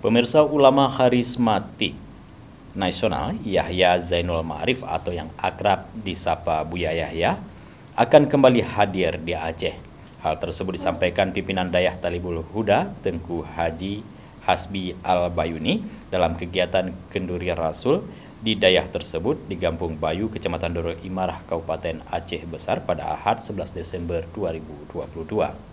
Pemirsa, ulama karismatik nasional Yahya Zainul Ma'arif atau yang akrab disapa Buya Yahya akan kembali hadir di Aceh. Hal tersebut disampaikan pimpinan Dayah Talibul Huda Tengku Haji Hasbi Al-Bayuni dalam kegiatan Kenduri Rasul di Dayah tersebut di Gampung Bayu, Kecamatan Darul Imarah, Kabupaten Aceh Besar pada Ahad 11 Desember 2022.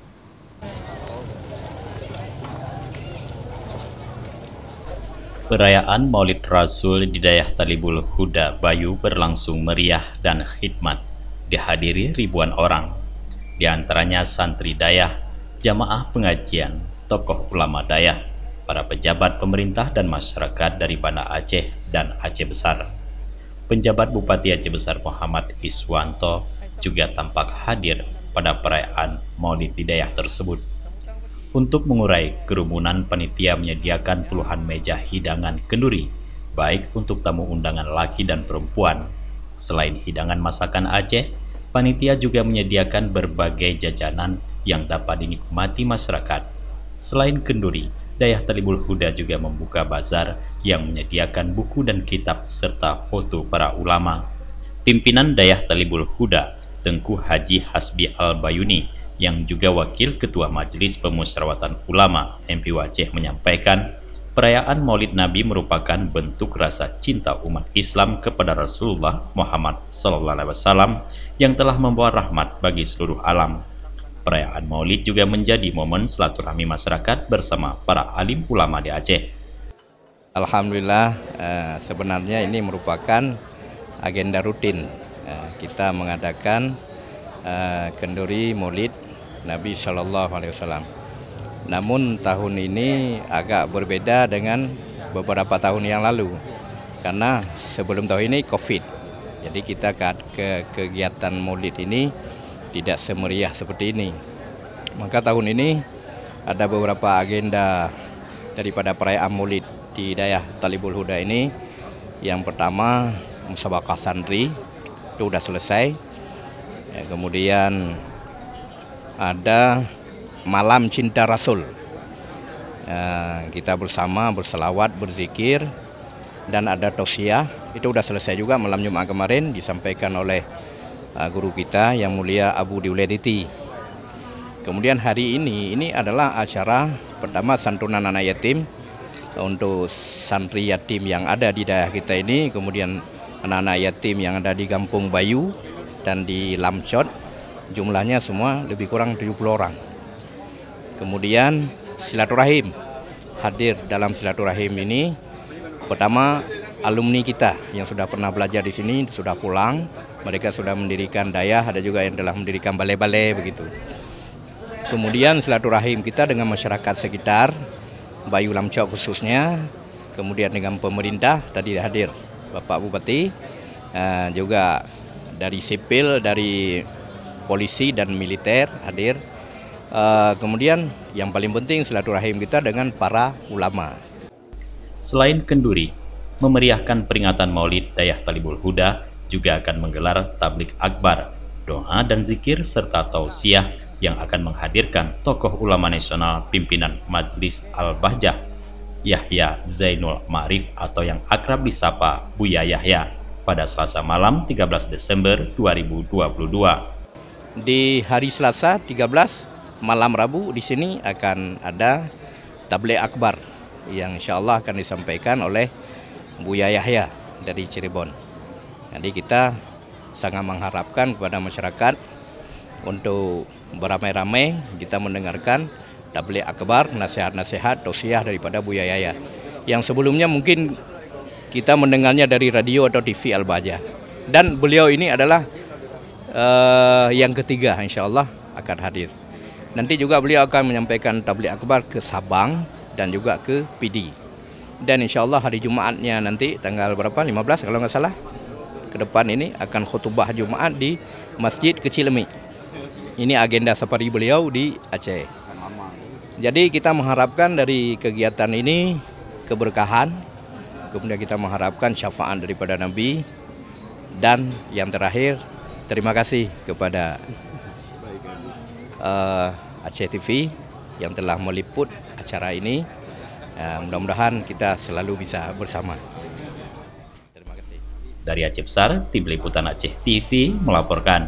Perayaan Maulid Rasul di Dayah Talibul Huda Bayu berlangsung meriah dan khidmat, dihadiri ribuan orang, di antaranya santri Dayah, jamaah pengajian, tokoh ulama Dayah, para pejabat pemerintah dan masyarakat dari Banda Aceh dan Aceh Besar. Penjabat Bupati Aceh Besar Muhammad Iswanto juga tampak hadir pada perayaan Maulid di Dayah tersebut. Untuk mengurai kerumunan, panitia menyediakan puluhan meja hidangan kenduri, baik untuk tamu undangan laki dan perempuan. Selain hidangan masakan Aceh, panitia juga menyediakan berbagai jajanan yang dapat dinikmati masyarakat. Selain kenduri, Dayah Talibul Huda juga membuka bazar yang menyediakan buku dan kitab serta foto para ulama. Pimpinan Dayah Talibul Huda, Tengku Haji Hasbi Al-Bayuni, yang juga Wakil Ketua Majelis Pemusyawaratan Ulama MPU Aceh, menyampaikan perayaan Maulid Nabi merupakan bentuk rasa cinta umat Islam kepada Rasulullah Muhammad SAW yang telah membawa rahmat bagi seluruh alam. Perayaan Maulid juga menjadi momen silaturahmi masyarakat bersama para alim ulama di Aceh. Alhamdulillah, sebenarnya ini merupakan agenda rutin. Kita mengadakan kenduri Maulid Nabi Shallallahu Alaihi Wasallam. Namun tahun ini agak berbeda dengan beberapa tahun yang lalu, karena sebelum tahun ini COVID. Jadi kita ke kegiatan Maulid ini tidak semeriah seperti ini. Maka tahun ini ada beberapa agenda daripada perayaan Maulid di Dayah Talibul Huda ini. Yang pertama, musabaqah santri itu sudah selesai. Kemudian ada malam cinta Rasul. Kita bersama berselawat, berzikir, dan ada tausiah. Itu sudah selesai juga malam Jumat kemarin, disampaikan oleh guru kita yang mulia Abu Diulediti. Kemudian hari ini adalah acara pertama santunan anak yatim untuk santri yatim yang ada di daerah kita ini. Kemudian anak-anak yatim yang ada di Gampung Bayu dan di Lamcot, jumlahnya semua lebih kurang 70 orang. Kemudian silaturahim, hadir dalam silaturahim ini pertama alumni kita yang sudah pernah belajar di sini sudah pulang, mereka sudah mendirikan Dayah, ada juga yang telah mendirikan balai-balai begitu. Kemudian silaturahim kita dengan masyarakat sekitar Bayu Lamcok khususnya, kemudian dengan pemerintah tadi hadir Bapak Bupati, juga dari sipil, dari polisi dan militer hadir. Kemudian yang paling penting silaturahim kita dengan para ulama. Selain kenduri, memeriahkan peringatan Maulid, Dayah Talibul Huda juga akan menggelar tablik akbar, doa dan zikir serta tausiah yang akan menghadirkan tokoh ulama nasional pimpinan Majelis Al-Bahjah Yahya Zainul Ma'arif atau yang akrab disapa Buya Yahya pada Selasa malam 13 Desember 2022. Di hari Selasa 13 malam Rabu di sini akan ada tabligh akbar yang insya Allah akan disampaikan oleh Buya Yahya dari Cirebon. Jadi kita sangat mengharapkan kepada masyarakat untuk beramai-ramai kita mendengarkan tabligh akbar, nasihat-nasihat, tausiah daripada Buya Yahya. Yang sebelumnya mungkin kita mendengarnya dari radio atau TV Al-Bahjah. Dan beliau ini adalah yang ketiga insya Allah akan hadir. Nanti juga beliau akan menyampaikan tabligh akbar ke Sabang dan juga ke PD. Dan insya Allah hari Jumatnya nanti tanggal berapa? 15 kalau nggak salah. Ke depan ini akan khutbah Jumat di Masjid Kecilemi. Ini agenda safari beliau di Aceh. Jadi kita mengharapkan dari kegiatan ini keberkahan, kemudian kita mengharapkan syafaat daripada Nabi, dan yang terakhir terima kasih kepada Aceh TV yang telah meliput acara ini. Mudah-mudahan kita selalu bisa bersama. Terima kasih. Dari Aceh Besar, Tim Liputan Aceh TV melaporkan.